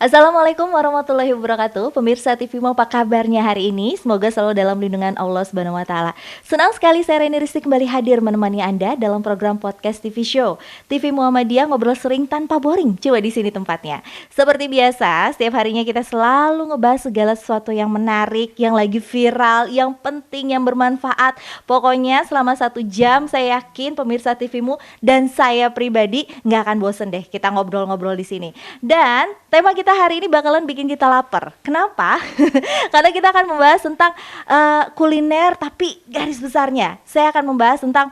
Assalamualaikum warahmatullahi wabarakatuh. Pemirsa TV Mau, apa kabarnya hari ini? Semoga selalu dalam lindungan Allah Subhanahu wa taala. Senang sekali saya Reni Rizky kembali hadir menemani Anda dalam program podcast TV Show. TV Muhammadiyah, ngobrol sering tanpa boring. Coba di sini tempatnya. Seperti biasa, setiap harinya kita selalu ngebahas segala sesuatu yang menarik, yang lagi viral, yang penting, yang bermanfaat. Pokoknya selama 1 jam saya yakin pemirsa TV-mu dan saya pribadi nggak akan bosen deh kita ngobrol-ngobrol di sini. Dan tema kita hari ini bakalan bikin kita lapar. Kenapa? Karena kita akan membahas tentang kuliner, tapi garis besarnya saya akan membahas tentang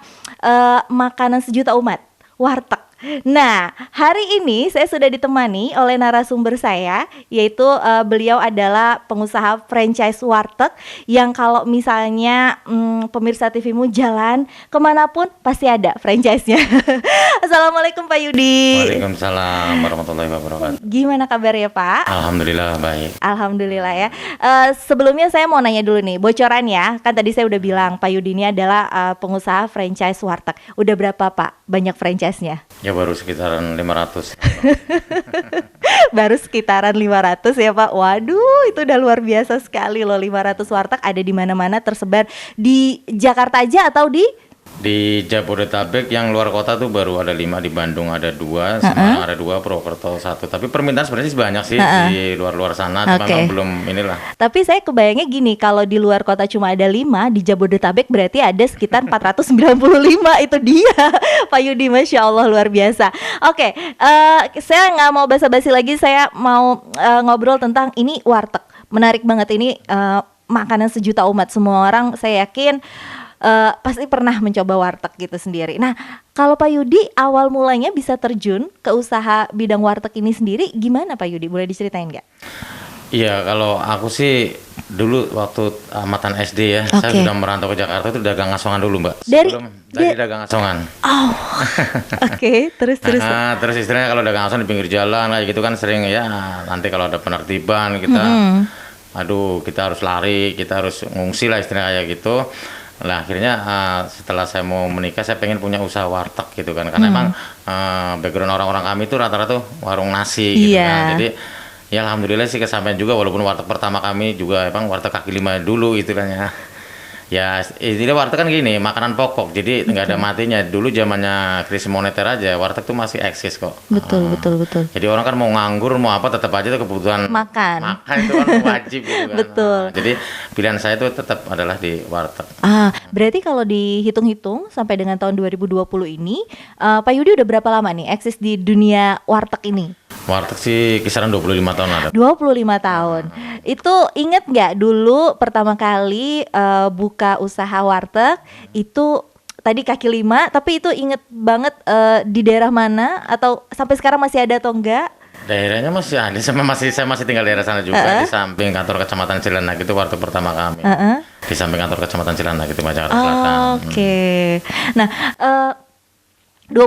makanan sejuta umat, warteg. Nah, hari ini saya sudah ditemani oleh narasumber saya, yaitu beliau adalah pengusaha franchise warteg yang kalau misalnya pemirsa TV-mu jalan kemanapun pasti ada franchise-nya. Assalamualaikum Pak Yudi. Waalaikumsalam warahmatullahi wabarakatuh. Gimana kabarnya Pak? Alhamdulillah baik. Alhamdulillah ya. Sebelumnya saya mau nanya dulu nih, bocoran ya. Kan tadi saya udah bilang Pak Yudi ini adalah pengusaha franchise warteg. Udah berapa Pak banyak franchise-nya? Ya baru sekitaran 500. Baru sekitaran 500 ya Pak. Waduh, itu udah luar biasa sekali loh. 500 warteg ada di mana-mana, tersebar di Jakarta aja atau di Jabodetabek. Yang luar kota tuh baru ada 5, di Bandung ada 2, Semarang ada 2, Purwokerto 1. Tapi permintaan sebenarnya banyak sih di luar-luar sana, cuma memang belum inilah. Tapi saya kebayangnya gini, kalau di luar kota cuma ada 5, di Jabodetabek berarti ada sekitar 495. Itu dia Pak Yudi, Masya Allah luar biasa. Oke, saya nggak mau basa-basi lagi, saya mau ngobrol tentang ini warteg. Menarik banget ini, makanan sejuta umat. Semua orang saya yakin pasti pernah mencoba warteg gitu sendiri. Nah, kalau Pak Yudi awal mulanya bisa terjun ke usaha bidang warteg ini sendiri, gimana Pak Yudi? Boleh diceritain nggak? Iya, kalau aku sih dulu waktu amatan SD ya, saya sudah merantau ke Jakarta itu dagang asongan dulu Mbak. Dari dagang asongan. Oh, oke. Terus. Nah, terus istilahnya kalau dagang asongan di pinggir jalan kayak gitu kan sering ya, nanti kalau ada penertiban kita, kita harus lari, kita harus ngungsi lah istilahnya kayak gitu. Nah akhirnya setelah saya mau menikah saya pengen punya usaha warteg gitu kan, karena emang background orang-orang kami itu rata-rata warung nasi gitu kan. Jadi ya alhamdulillah sih kesampaian juga, walaupun warteg pertama kami juga emang warteg kaki 5 dulu istilahnya. Ya ini warteg kan gini, makanan pokok, jadi nggak ada matinya. Dulu zamannya krisis moneter aja, warteg tuh masih eksis kok. Betul. Jadi orang kan mau nganggur mau apa tetap aja tuh kebutuhan makan itu kan wajib gitu kan. Betul. Jadi pilihan saya itu tetap adalah di warteg. Berarti kalau dihitung-hitung sampai dengan tahun 2020 ini, Pak Yudi udah berapa lama nih eksis di dunia warteg ini? Warteg sih kisaran 25 tahun ada. 25 tahun. Itu inget nggak dulu pertama kali buka usaha warteg itu tadi kaki 5, tapi itu inget banget di daerah mana atau sampai sekarang masih ada atau enggak? Daerahnya masih ada, saya masih tinggal di daerah sana juga, di samping kantor Kecamatan Cilandak itu warteg pertama kami. Di samping kantor Kecamatan Cilandak itu Jakarta Selatan. Oke. Nah, 25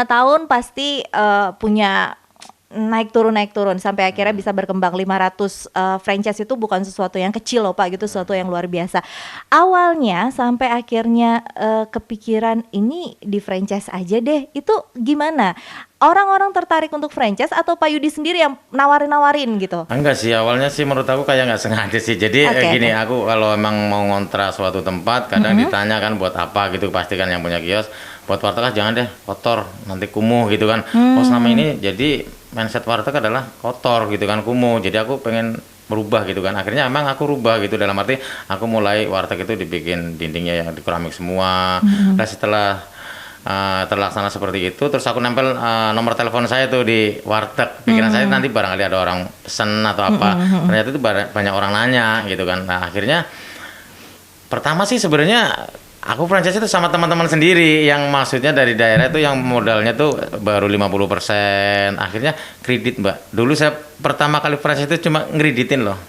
tahun pasti punya naik turun sampai akhirnya bisa berkembang 500 franchise. Itu bukan sesuatu yang kecil loh Pak, gitu, sesuatu yang luar biasa. Awalnya sampai akhirnya kepikiran ini di franchise aja deh, itu gimana? Orang-orang tertarik untuk franchise atau Pak Yudi sendiri yang nawarin gitu? Enggak sih, awalnya sih menurut aku kayak nggak sengaja sih. Jadi gini, aku kalau emang mau ngontrak suatu tempat kadang ditanya kan buat apa gitu, pasti kan yang punya kios buat warteg jangan deh kotor nanti kumuh gitu kan. Selama ini jadi mindset warteg adalah kotor gitu kan, kumuh. Jadi aku pengen merubah gitu kan. Akhirnya emang aku rubah gitu, dalam arti aku mulai warteg itu dibikin dindingnya yang di keramik semua. Nah setelah terlaksana seperti itu, terus aku nempel nomor telepon saya tuh di warteg. Pikiran saya nanti barangkali ada orang pesen atau apa. Ternyata itu banyak orang nanya gitu kan. Nah akhirnya pertama sih sebenarnya aku franchise itu sama teman-teman sendiri yang maksudnya dari daerah itu yang modalnya tuh baru 50%. Akhirnya kredit Mbak. Dulu saya pertama kali franchise itu cuma ngeriditin loh.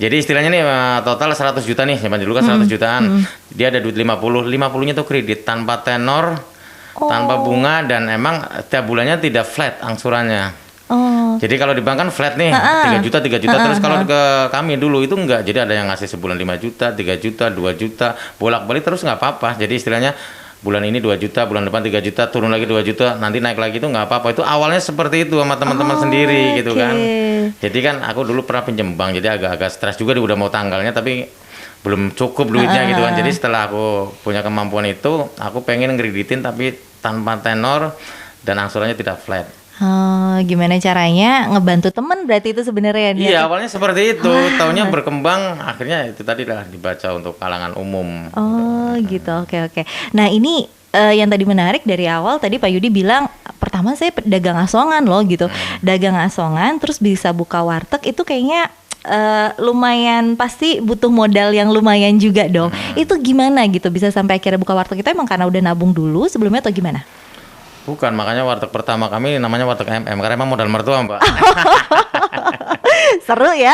Jadi istilahnya nih total 100 juta nih, zaman dulu kan 100 jutaan. Dia ada duit 50-nya tuh kredit tanpa tenor, tanpa bunga, dan emang tiap bulannya tidak flat angsurannya. Jadi kalau di bank kan flat nih, 3 juta, terus kalau ke kami dulu itu enggak. Jadi ada yang ngasih sebulan 5 juta, 3 juta, 2 juta, bolak-balik terus nggak apa-apa. Jadi istilahnya bulan ini 2 juta, bulan depan 3 juta, turun lagi 2 juta, nanti naik lagi itu nggak apa-apa. Itu awalnya seperti itu sama teman-teman sendiri gitu kan. Jadi kan aku dulu pernah pinjem bank, jadi agak-agak stres juga udah mau tanggalnya tapi belum cukup duitnya gitu kan. Jadi setelah aku punya kemampuan itu, aku pengen ngereditin tapi tanpa tenor dan angsurannya tidak flat. Oh, gimana caranya ngebantu temen berarti itu sebenarnya? Iya, awalnya seperti itu. Taunya berkembang, akhirnya itu tadi lah dibaca untuk kalangan umum. Oh, gitu. Oke. Nah, ini yang tadi menarik dari awal tadi Pak Yudi bilang pertama saya dagang asongan loh gitu. Dagang asongan terus bisa buka warteg itu kayaknya lumayan pasti butuh modal yang lumayan juga dong. Itu gimana gitu bisa sampai akhirnya buka warteg itu emang karena udah nabung dulu sebelumnya atau gimana? Bukan, makanya warteg pertama kami namanya warteg MM karena emang modal mertua, Mbak. Seru ya.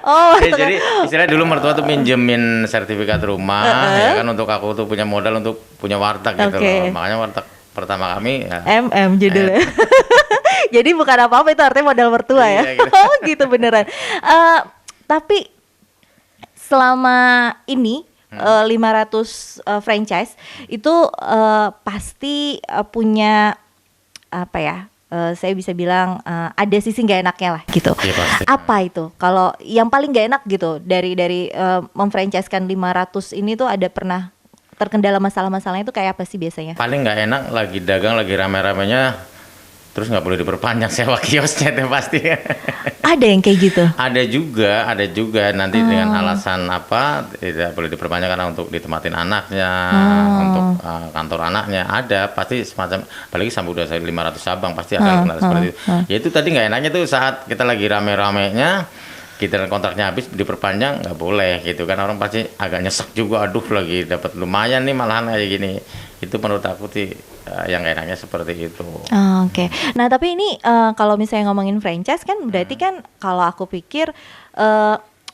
Oh, jadi istilahnya dulu mertua tuh minjemin sertifikat rumah ya kan untuk aku tuh punya modal untuk punya warteg gitu loh. Makanya warteg pertama kami ya MM judulnya. Jadi bukan apa-apa itu artinya modal mertua ya. Gitu. Oh gitu beneran. Tapi selama ini 500 franchise itu pasti punya apa ya? Saya bisa bilang ada sisi nggak enaknya lah gitu. Ya, apa itu? Kalau yang paling nggak enak gitu dari memfranchise-kan 500 ini tuh ada pernah terkendala masalah-masalahnya itu kayak apa sih biasanya? Paling nggak enak lagi dagang lagi rame-ramenya terus nggak boleh diperpanjang sewa kiosnya itu pasti. Ada yang kayak gitu? Ada juga nanti dengan alasan apa tidak boleh diperpanjang karena untuk ditempatin anaknya, untuk kantor anaknya ada pasti semacam, apalagi sampai udah 500 cabang pasti ada seperti itu. Ya itu tadi nggak enaknya tuh saat kita lagi rame-ramenya kita kontraknya habis diperpanjang nggak boleh gitu kan, orang pasti agak nyesek juga, aduh lagi dapat lumayan nih malahan kayak gini. Itu menurut aku sih yang enaknya seperti itu. Oke. Nah tapi ini kalau misalnya ngomongin franchise kan berarti kan kalau aku pikir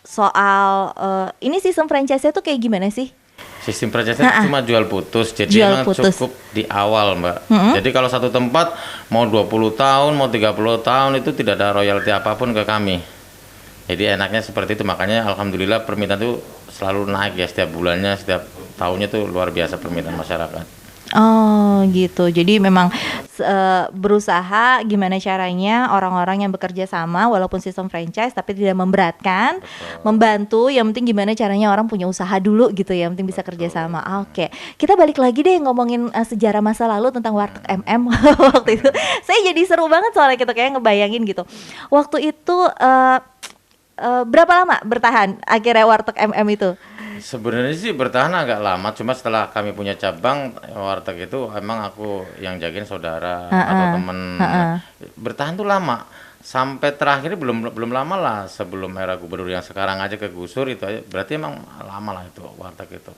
soal ini sistem franchise-nya tuh kayak gimana sih? Sistem franchise cuma jual putus, jadi memang cukup di awal, Mbak. Jadi kalau satu tempat mau 20 tahun, mau 30 tahun itu tidak ada royalti apapun ke kami. Jadi enaknya seperti itu, makanya alhamdulillah permintaan itu selalu naik ya setiap bulannya, setiap tahunnya tuh luar biasa permintaan masyarakat. Oh gitu, jadi memang berusaha gimana caranya orang-orang yang bekerja sama walaupun sistem franchise tapi tidak memberatkan. Betul. Membantu, yang penting gimana caranya orang punya usaha dulu gitu ya, yang penting bisa kerja sama. Oke, kita balik lagi deh ngomongin sejarah masa lalu tentang warteg MM waktu itu. Saya jadi seru banget soalnya kita kayak ngebayangin gitu. Waktu itu berapa lama bertahan akhirnya warteg MM itu? Sebenarnya sih bertahan agak lama, cuma setelah kami punya cabang warteg itu emang aku yang jagain saudara atau temen. Bertahan tuh lama. Sampai terakhir belum lama lah, sebelum era gubernur yang sekarang aja kegusur itu aja, berarti emang lama lah itu warteg itu.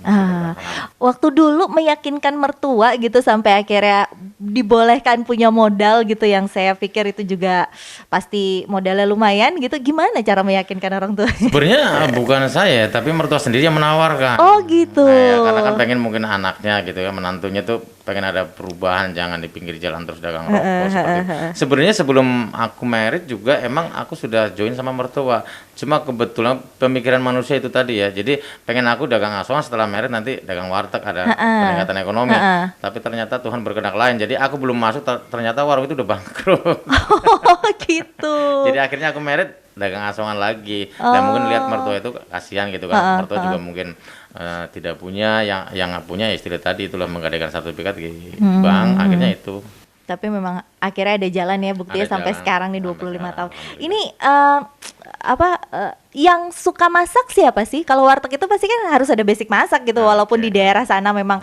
Waktu dulu meyakinkan mertua gitu sampai akhirnya dibolehkan punya modal gitu, yang saya pikir itu juga pasti modalnya lumayan gitu, gimana cara meyakinkan orang tua? Sebenarnya bukan saya, tapi mertua sendiri yang menawarkan. Oh gitu. Nah, ya, karena kan pengen mungkin anaknya gitu ya, menantunya tuh pengen ada perubahan, jangan di pinggir jalan terus dagang rokok seperti itu. Sebenarnya sebelum aku married juga emang aku sudah join sama mertua. Cuma kebetulan pemikiran manusia itu tadi ya. Jadi pengen aku dagang asongan, setelah married nanti dagang warteg, ada peningkatan ekonomi. Tapi ternyata Tuhan berkehendak lain. Jadi aku belum masuk, ternyata warung itu udah bangkrut. Oh gitu. Jadi akhirnya aku married dagang asongan lagi. Dan mungkin lihat mertua itu kasihan gitu kan. Mertua juga mungkin tidak punya, yang punya ya istilah tadi itulah menggadaikan sertifikat di bank, akhirnya itu. Tapi memang akhirnya ada jalan ya, buktinya sampai sekarang nih 25 tahun. Ini yang suka masak siapa sih? Kalau warteg itu pasti kan harus ada basic masak gitu, walaupun di daerah sana memang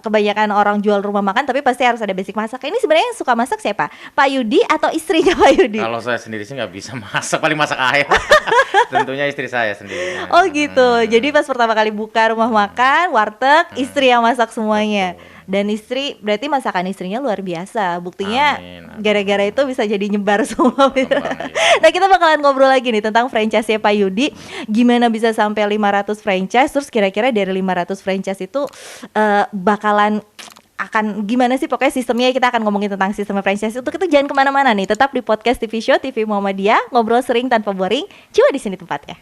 kebanyakan orang jual rumah makan, tapi pasti harus ada basic masak. Ini sebenarnya yang suka masak siapa? Pak Yudi atau istrinya Pak Yudi? Kalau saya sendiri sih nggak bisa masak, paling masak air. Tentunya istri saya sendiri. Oh gitu, jadi pas pertama kali buka rumah makan, warteg, istri yang masak semuanya. Betul. Dan istri, berarti masakan istrinya luar biasa. Buktinya gara-gara itu bisa jadi nyebar semua. Nah kita bakalan ngobrol lagi nih tentang franchise-nya Pak Yudi. Gimana bisa sampai 500 franchise. Terus kira-kira dari 500 franchise itu bakalan akan gimana sih, pokoknya sistemnya kita akan ngomongin tentang sistem franchise itu. Kita jangan kemana-mana nih, tetap di podcast TV Show TV Muhammadiyah, ngobrol sering tanpa boring, cuma di sini tempatnya.